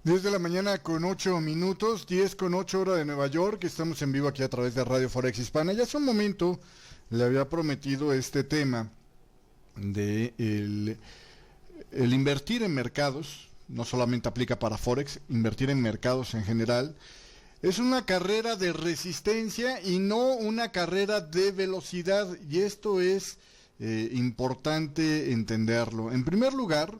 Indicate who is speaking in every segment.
Speaker 1: 10 de la mañana con 8 minutos, 10 con 8 hora de Nueva York. Estamos en vivo aquí a través de Radio Forex Hispana. Ya hace un momento le había prometido este tema de el invertir en mercados. No solamente aplica para Forex, invertir en mercados en general. Es una carrera de resistencia y no una carrera de velocidad. Y esto es importante entenderlo. En primer lugar,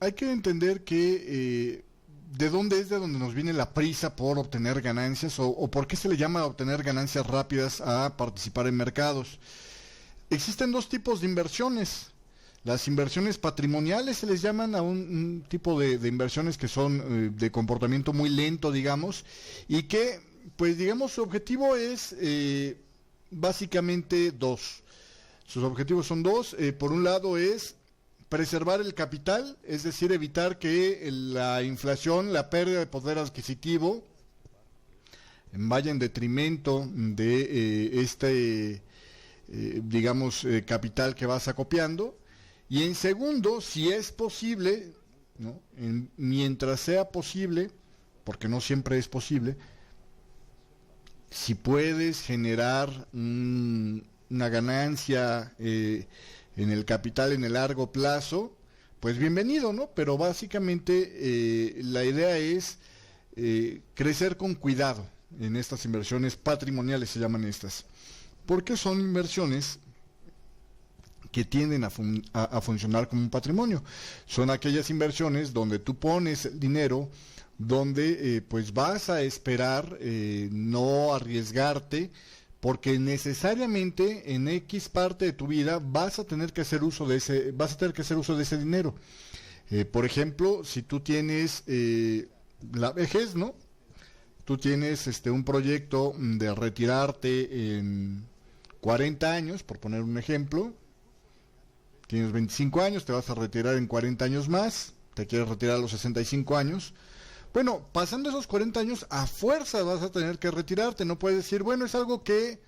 Speaker 1: hay que entender que de dónde nos viene la prisa por obtener ganancias o por qué se le llama obtener ganancias rápidas a participar en mercados. Existen dos tipos de inversiones. Las inversiones patrimoniales se les llaman a un tipo de inversiones que son de comportamiento muy lento, digamos, y que, pues digamos, su objetivo es básicamente dos. Sus objetivos son dos. Por un lado es preservar el capital, es decir, evitar que la inflación, la pérdida de poder adquisitivo vaya en detrimento de capital que vas acopiando. Y en segundo, si es posible, ¿no? Mientras sea posible, porque no siempre es posible, si puedes generar una ganancia en el capital en el largo plazo, pues bienvenido, ¿no? Pero básicamente la idea es crecer con cuidado en estas inversiones patrimoniales, se llaman estas, porque son inversiones que tienden a funcionar como un patrimonio. Son aquellas inversiones donde tú pones el dinero, donde pues vas a esperar no arriesgarte, porque necesariamente en X parte de tu vida vas a tener que hacer uso de ese dinero. Por ejemplo, si tú tienes la vejez, ¿no? Tú tienes un proyecto de retirarte en 40 años, por poner un ejemplo. Tienes 25 años, te vas a retirar en 40 años más, te quieres retirar a los 65 años. Bueno, pasando esos 40 años, a fuerza vas a tener que retirarte. No puedes decir, bueno, es algo que,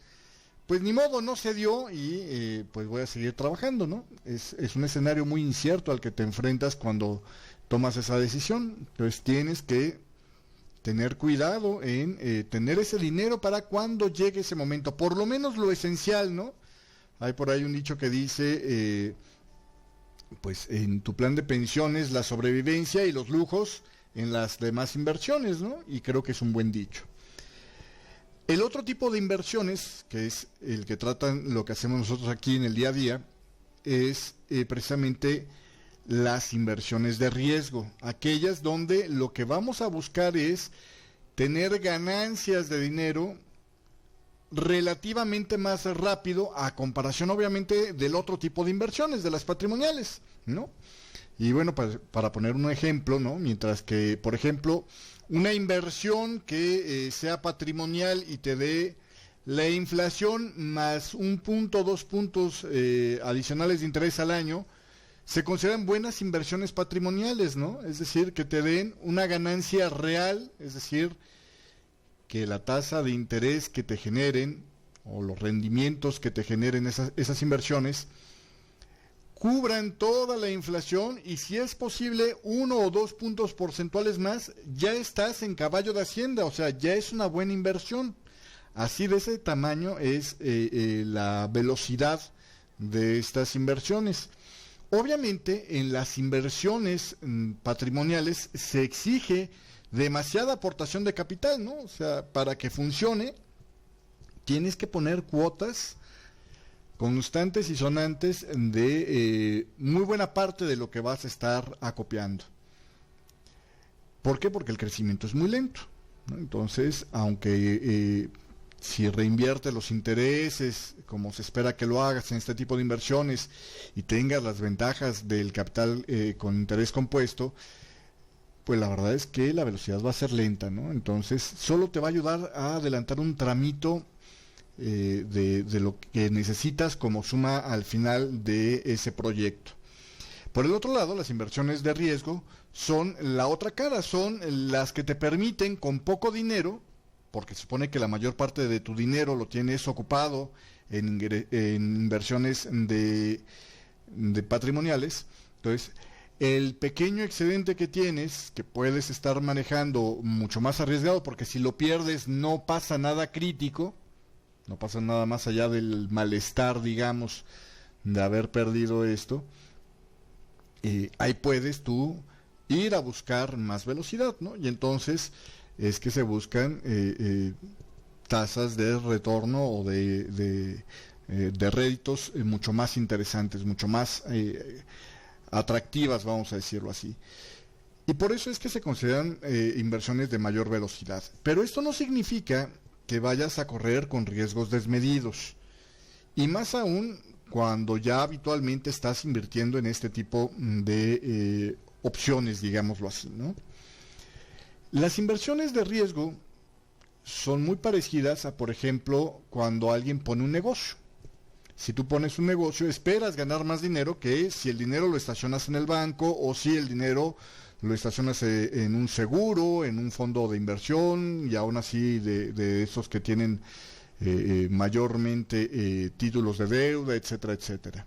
Speaker 1: pues ni modo, no se dio y pues voy a seguir trabajando, ¿no? Es un escenario muy incierto al que te enfrentas cuando tomas esa decisión. Entonces tienes que tener cuidado en tener ese dinero para cuando llegue ese momento. Por lo menos lo esencial, ¿no? Hay por ahí un dicho que dice, pues en tu plan de pensiones, la sobrevivencia y los lujos en las demás inversiones, ¿no? Y creo que es un buen dicho. El otro tipo de inversiones, que es el que tratan lo que hacemos nosotros aquí en el día a día, es precisamente las inversiones de riesgo, aquellas donde lo que vamos a buscar es tener ganancias de dinero relativamente más rápido a comparación obviamente del otro tipo de inversiones, de las patrimoniales, ¿no? Y bueno, para poner un ejemplo, ¿no? Mientras que, por ejemplo, una inversión que sea patrimonial y te dé la inflación más 1 punto, 2 puntos adicionales de interés al año, se consideran buenas inversiones patrimoniales, ¿no? Es decir, que te den una ganancia real, es decir, que la tasa de interés que te generen o los rendimientos que te generen esas inversiones cubran toda la inflación y si es posible 1 o 2 puntos porcentuales más, ya estás en caballo de Hacienda, o sea, ya es una buena inversión. Así de ese tamaño es la velocidad de estas inversiones. Obviamente en las inversiones patrimoniales se exige demasiada aportación de capital, ¿no? O sea, para que funcione tienes que poner cuotas constantes y sonantes de muy buena parte de lo que vas a estar acopiando. ¿Por qué? Porque el crecimiento es muy lento, ¿no? Entonces, aunque si reinviertes los intereses, como se espera que lo hagas en este tipo de inversiones, y tengas las ventajas del capital con interés compuesto, pues la verdad es que la velocidad va a ser lenta, ¿no? Entonces, solo te va a ayudar a adelantar un tramito de lo que necesitas como suma al final de ese proyecto. Por el otro lado, las inversiones de riesgo son la otra cara, son las que te permiten con poco dinero, porque se supone que la mayor parte de tu dinero lo tienes ocupado en inversiones de patrimoniales. Entonces, el pequeño excedente que tienes, que puedes estar manejando mucho más arriesgado, porque si lo pierdes no pasa nada crítico, no pasa nada más allá del malestar, digamos, de haber perdido esto, ahí puedes tú ir a buscar más velocidad, ¿no? Y entonces es que se buscan tasas de retorno o de réditos mucho más interesantes, mucho más atractivas, vamos a decirlo así. Y por eso es que se consideran inversiones de mayor velocidad. Pero esto no significa que vayas a correr con riesgos desmedidos. Y más aún cuando ya habitualmente estás invirtiendo en este tipo de opciones, digámoslo así, ¿no? Las inversiones de riesgo son muy parecidas a, por ejemplo, cuando alguien pone un negocio. Si tú pones un negocio, esperas ganar más dinero que si el dinero lo estacionas en el banco o si el dinero lo estacionas en un seguro, en un fondo de inversión, y aún así de esos que tienen mayormente títulos de deuda, etcétera, etcétera.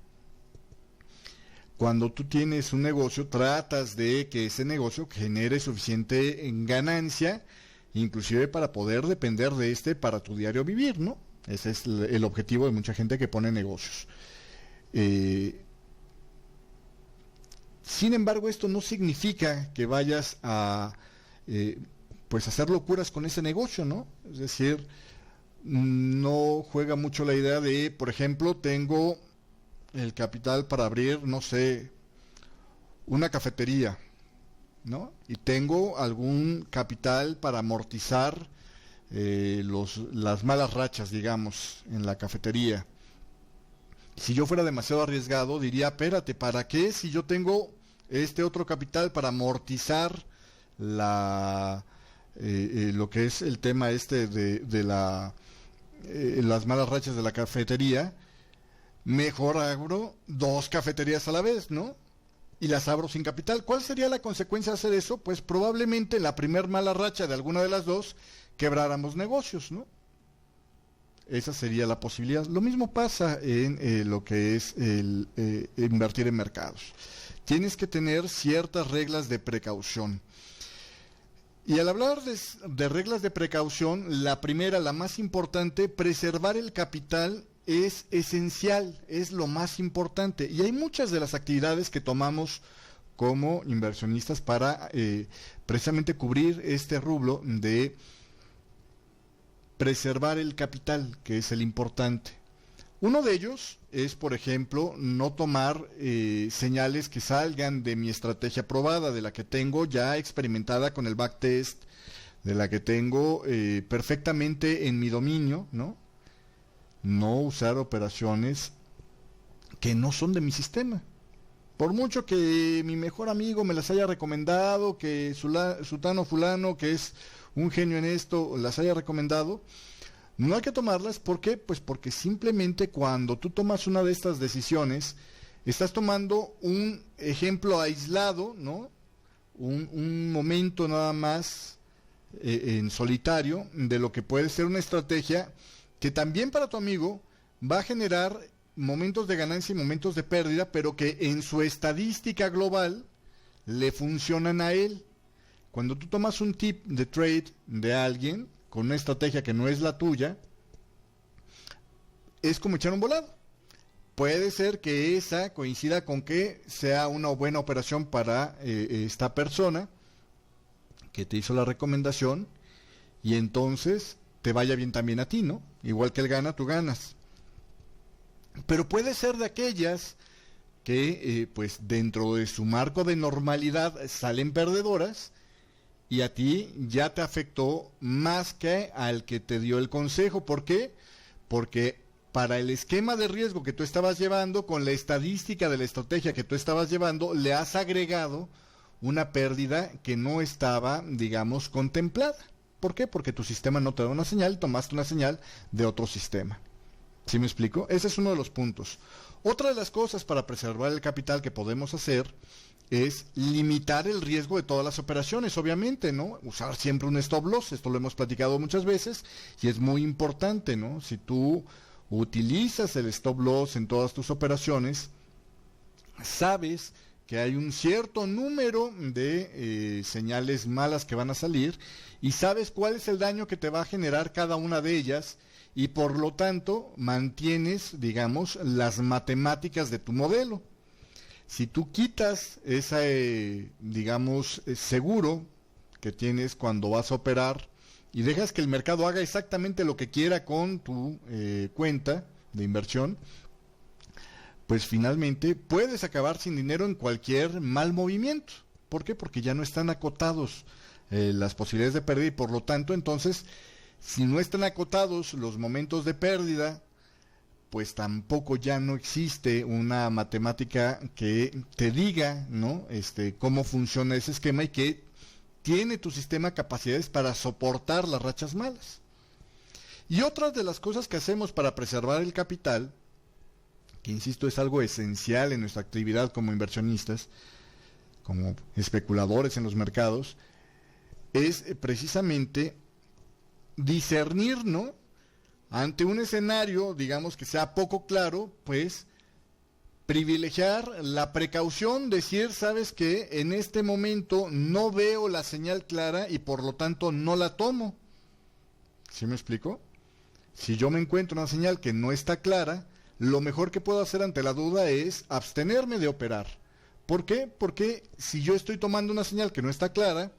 Speaker 1: Cuando tú tienes un negocio, tratas de que ese negocio genere suficiente ganancia, inclusive para poder depender de este para tu diario vivir, ¿no? Ese es el objetivo de mucha gente que pone negocios. Sin embargo, esto no significa que vayas a pues hacer locuras con ese negocio, ¿no? Es decir, no juega mucho la idea de, por ejemplo, tengo el capital para abrir, no sé, una cafetería, ¿no? Y tengo algún capital para amortizar las malas rachas, digamos, en la cafetería. Si yo fuera demasiado arriesgado, diría, espérate, ¿para qué si yo tengo este otro capital para amortizar lo que es el tema de las malas rachas de la cafetería? Mejor abro 2 cafeterías a la vez, ¿no? Y las abro sin capital. ¿Cuál sería la consecuencia de hacer eso? Pues probablemente en la primer mala racha de alguna de las dos quebráramos negocios, ¿no? Esa sería la posibilidad. Lo mismo pasa en lo que es el invertir en mercados. Tienes que tener ciertas reglas de precaución. Y al hablar de reglas de precaución, la primera, la más importante, preservar el capital es esencial, es lo más importante. Y hay muchas de las actividades que tomamos como inversionistas para precisamente cubrir este rublo de preservar el capital, que es el importante. Uno de ellos es, por ejemplo, no tomar señales que salgan de mi estrategia probada, de la que tengo ya experimentada con el backtest, de la que tengo perfectamente en mi dominio, ¿no? No usar operaciones que no son de mi sistema. Por mucho que mi mejor amigo me las haya recomendado, que sutano fulano, que es un genio en esto, las haya recomendado, no hay que tomarlas. ¿Por qué? Pues porque simplemente cuando tú tomas una de estas decisiones, estás tomando un ejemplo aislado, ¿no? Un momento nada más en solitario de lo que puede ser una estrategia que también para tu amigo va a generar momentos de ganancia y momentos de pérdida, pero que en su estadística global le funcionan a él. Cuando tú tomas un tip de trade de alguien con una estrategia que no es la tuya, es como echar un volado. Puede ser que esa coincida con que sea una buena operación para esta persona que te hizo la recomendación, y entonces te vaya bien también a ti, ¿no? Igual que él gana, tú ganas. Pero puede ser de aquellas que pues dentro de su marco de normalidad salen perdedoras, y a ti ya te afectó más que al que te dio el consejo. ¿Por qué? Porque para el esquema de riesgo que tú estabas llevando, con la estadística de la estrategia que tú estabas llevando, le has agregado una pérdida que no estaba, digamos, contemplada. ¿Por qué? Porque tu sistema no te da una señal, tomaste una señal de otro sistema. ¿Sí me explico? Ese es uno de los puntos. Otra de las cosas para preservar el capital que podemos hacer es limitar el riesgo de todas las operaciones, obviamente, ¿no? Usar siempre un stop loss, esto lo hemos platicado muchas veces y es muy importante, ¿no? Si tú utilizas el stop loss en todas tus operaciones, sabes que hay un cierto número de señales malas que van a salir y sabes cuál es el daño que te va a generar cada una de ellas y por lo tanto mantienes, digamos, las matemáticas de tu modelo. Si tú quitas ese, digamos, seguro que tienes cuando vas a operar y dejas que el mercado haga exactamente lo que quiera con tu cuenta de inversión, pues finalmente puedes acabar sin dinero en cualquier mal movimiento. ¿Por qué? Porque ya no están acotados las posibilidades de pérdida y por lo tanto entonces, si no están acotados los momentos de pérdida, pues tampoco ya no existe una matemática que te diga, ¿no? Cómo funciona ese esquema y que tiene tu sistema capacidades para soportar las rachas malas. Y otras de las cosas que hacemos para preservar el capital, que insisto es algo esencial en nuestra actividad como inversionistas, como especuladores en los mercados, es precisamente discernir, ¿no? Ante un escenario, digamos que sea poco claro, pues privilegiar la precaución, decir, sabes que en este momento no veo la señal clara y por lo tanto no la tomo. ¿Sí me explico? Si yo me encuentro una señal que no está clara, lo mejor que puedo hacer ante la duda es abstenerme de operar. ¿Por qué? Porque si yo estoy tomando una señal que no está clara,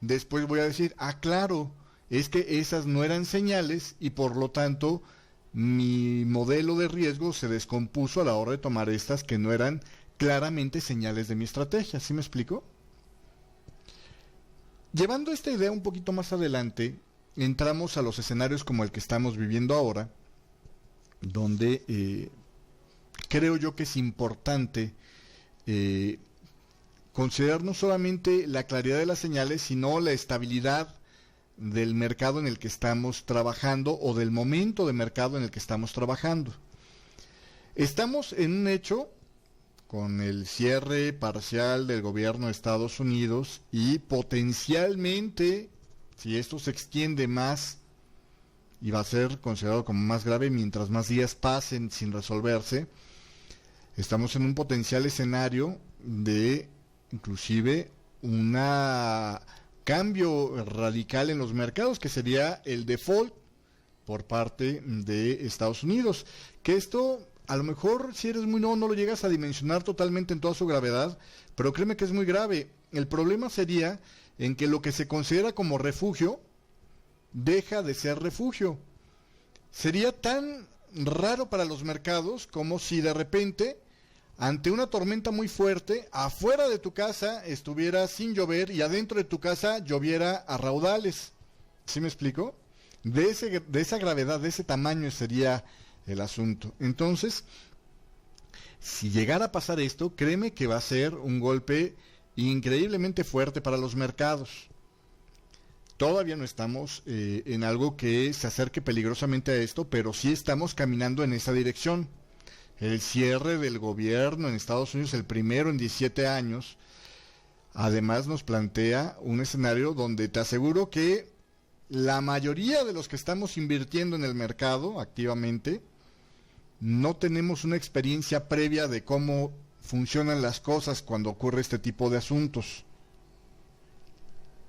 Speaker 1: después voy a decir, claro, es que esas no eran señales y por lo tanto mi modelo de riesgo se descompuso a la hora de tomar estas que no eran claramente señales de mi estrategia. ¿Sí me explico? Llevando esta idea un poquito más adelante, entramos a los escenarios como el que estamos viviendo ahora, donde creo yo que es importante considerar no solamente la claridad de las señales, sino la estabilidad del mercado en el que estamos trabajando o del momento de mercado en el que estamos trabajando. Estamos en un hecho con el cierre parcial del gobierno de Estados Unidos y potencialmente, si esto se extiende más, y va a ser considerado como más grave mientras más días pasen sin resolverse, estamos en un potencial escenario de inclusive una cambio radical en los mercados, que sería el default por parte de Estados Unidos. Que esto, a lo mejor, si eres muy nuevo, no lo llegas a dimensionar totalmente en toda su gravedad, pero créeme que es muy grave. El problema sería en que lo que se considera como refugio deja de ser refugio. Sería tan raro para los mercados como si de repente, ante una tormenta muy fuerte, afuera de tu casa estuviera sin llover y adentro de tu casa lloviera a raudales. ¿Sí me explico? De esa gravedad, de ese tamaño sería el asunto. Entonces, si llegara a pasar esto, créeme que va a ser un golpe increíblemente fuerte para los mercados. Todavía no estamos en algo que se acerque peligrosamente a esto, pero sí estamos caminando en esa dirección. El cierre del gobierno en Estados Unidos, el primero en 17 años, además nos plantea un escenario donde te aseguro que la mayoría de los que estamos invirtiendo en el mercado activamente no tenemos una experiencia previa de cómo funcionan las cosas cuando ocurre este tipo de asuntos.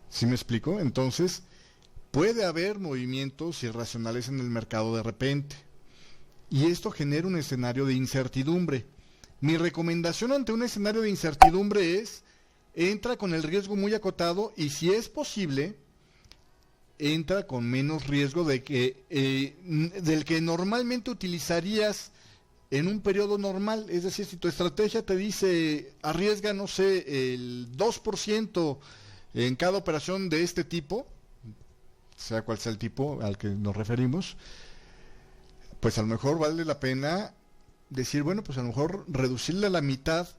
Speaker 1: ¿Sí me explico? Entonces, puede haber movimientos irracionales en el mercado de repente. Y esto genera un escenario de incertidumbre. Mi recomendación ante un escenario de incertidumbre es, entra con el riesgo muy acotado y si es posible, entra con menos riesgo del que normalmente utilizarías en un periodo normal. Es decir, si tu estrategia te dice, arriesga, no sé, el 2% en cada operación de este tipo, sea cual sea el tipo al que nos referimos, pues a lo mejor vale la pena decir, bueno, pues a lo mejor reducirle a la mitad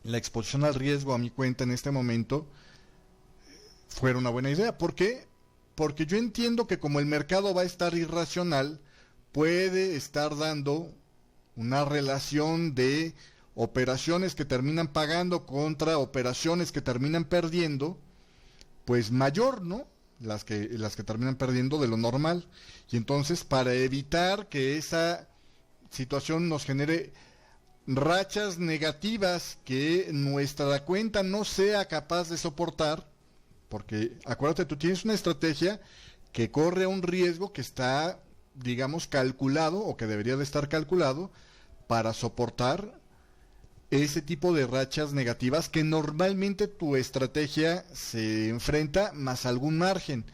Speaker 1: la exposición al riesgo a mi cuenta en este momento fuera una buena idea. ¿Por qué? Porque yo entiendo que como el mercado va a estar irracional, puede estar dando una relación de operaciones que terminan pagando contra operaciones que terminan perdiendo, pues mayor, ¿no? Las que terminan perdiendo de lo normal. Y entonces, para evitar que esa situación nos genere rachas negativas que nuestra cuenta no sea capaz de soportar, porque acuérdate, tú tienes una estrategia que corre un riesgo que está, digamos, calculado o que debería de estar calculado para soportar ese tipo de rachas negativas que normalmente tu estrategia se enfrenta más algún margen.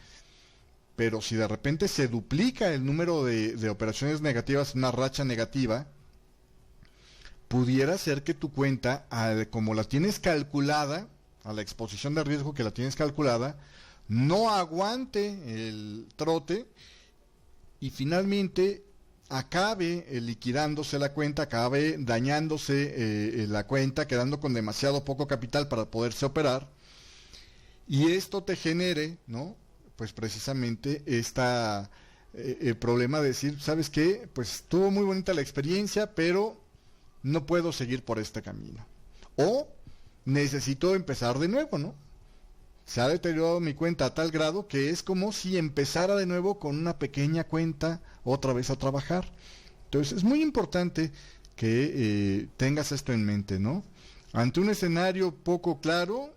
Speaker 1: Pero si de repente se duplica el número de operaciones negativas en una racha negativa, pudiera ser que tu cuenta, como la tienes calculada, a la exposición de riesgo que la tienes calculada, no aguante el trote y finalmente acabe liquidándose la cuenta, acabe dañándose la cuenta, quedando con demasiado poco capital para poderse operar, y esto te genere, ¿no? Pues precisamente el problema de decir, ¿sabes qué? Pues estuvo muy bonita la experiencia, pero no puedo seguir por este camino. O necesito empezar de nuevo, ¿no? Se ha deteriorado mi cuenta a tal grado que es como si empezara de nuevo con una pequeña cuenta otra vez a trabajar. Entonces es muy importante que tengas esto en mente, ¿no? Ante un escenario poco claro,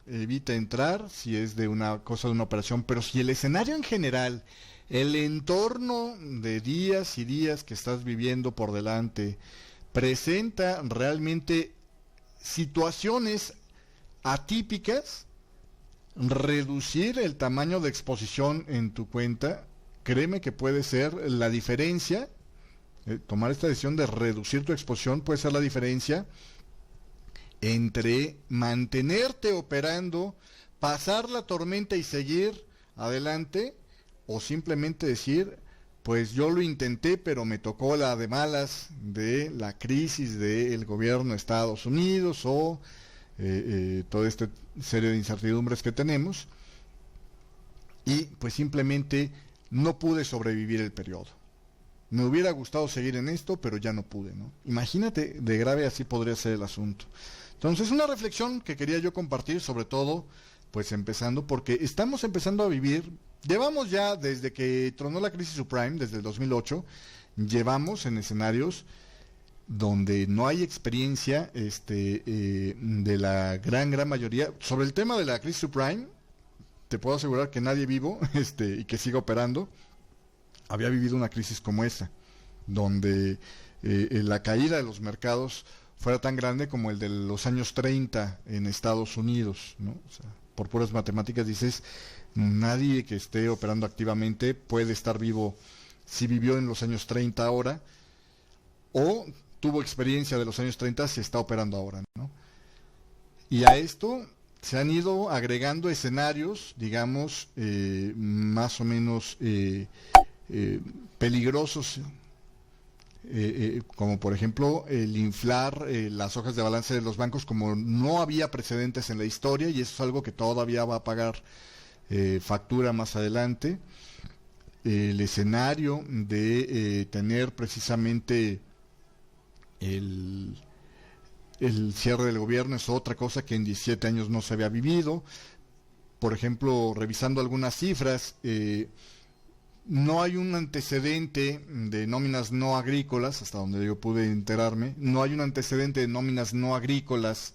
Speaker 1: evita entrar si es de una cosa de una operación, pero si el escenario en general, el entorno de días y días que estás viviendo por delante, presenta realmente situaciones atípicas, reducir el tamaño de exposición en tu cuenta, créeme que puede ser la diferencia. Tomar esta decisión de reducir tu exposición puede ser la diferencia entre mantenerte operando, pasar la tormenta y seguir adelante, o simplemente decir, pues yo lo intenté, pero me tocó la de malas de la crisis del gobierno de Estados Unidos o toda esta serie de incertidumbres que tenemos, y pues simplemente no pude sobrevivir el periodo. Me hubiera gustado seguir en esto, pero ya no pude, ¿no? Imagínate de grave así podría ser el asunto. Entonces, una reflexión que quería yo compartir, sobre todo, pues empezando, porque estamos empezando a vivir, llevamos ya desde que tronó la crisis subprime, desde el 2008, llevamos en escenarios donde no hay experiencia de la gran mayoría. Sobre el tema de la crisis subprime, te puedo asegurar que nadie vivo y que siga operando había vivido una crisis como esa, donde la caída de los mercados fuera tan grande como el de los años 30 en Estados Unidos, ¿no? O sea, por puras matemáticas dices, nadie que esté operando activamente puede estar vivo si vivió en los años 30 ahora, o tuvo experiencia de los años 30 si está operando ahora, ¿no? Y a esto se han ido agregando escenarios, digamos, más o menos peligrosos, como por ejemplo el inflar las hojas de balance de los bancos como no había precedentes en la historia, y eso es algo que todavía va a pagar factura más adelante. El escenario de tener precisamente el cierre del gobierno es otra cosa que en 17 años no se había vivido. Por ejemplo, revisando algunas cifras, no hay un antecedente de nóminas no agrícolas, hasta donde yo pude enterarme, no hay un antecedente de nóminas no agrícolas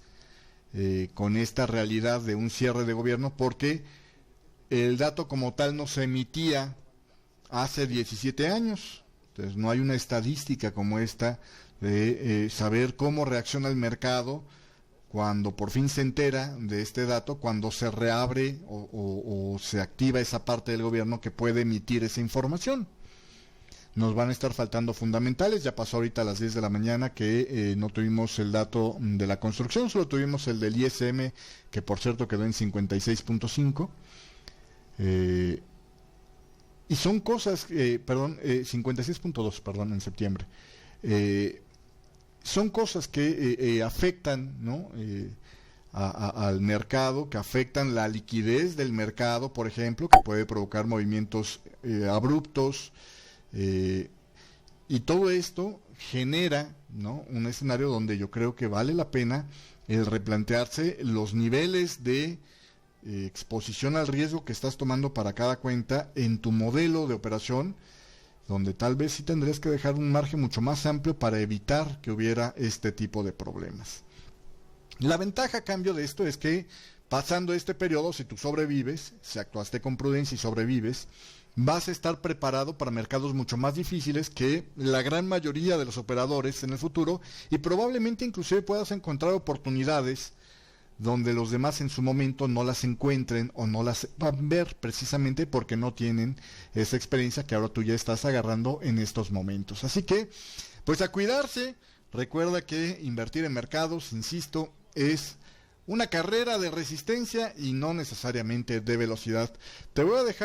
Speaker 1: con esta realidad de un cierre de gobierno, porque el dato como tal no se emitía hace 17 años. Entonces no hay una estadística como esta de saber cómo reacciona el mercado cuando por fin se entera de este dato, cuando se reabre o se activa esa parte del gobierno que puede emitir esa información. Nos van a estar faltando fundamentales. Ya pasó ahorita a las 10 de la mañana que no tuvimos el dato de la construcción, solo tuvimos el del ISM, que por cierto quedó en 56.5. Y son cosas, 56.2, perdón, en septiembre. Son cosas que afectan, ¿no? Al mercado, que afectan la liquidez del mercado, por ejemplo, que puede provocar movimientos abruptos, y todo esto genera, ¿no?, un escenario donde yo creo que vale la pena el replantearse los niveles de exposición al riesgo que estás tomando para cada cuenta en tu modelo de operación, donde tal vez sí tendrías que dejar un margen mucho más amplio para evitar que hubiera este tipo de problemas. La ventaja a cambio de esto es que pasando este periodo, si tú sobrevives, si actuaste con prudencia y sobrevives, vas a estar preparado para mercados mucho más difíciles que la gran mayoría de los operadores en el futuro, y probablemente inclusive puedas encontrar oportunidades donde los demás en su momento no las encuentren o no las van a ver, precisamente porque no tienen esa experiencia que ahora tú ya estás agarrando en estos momentos. Así que, pues a cuidarse. Recuerda que invertir en mercados, insisto, es una carrera de resistencia y no necesariamente de velocidad. Te voy a dejar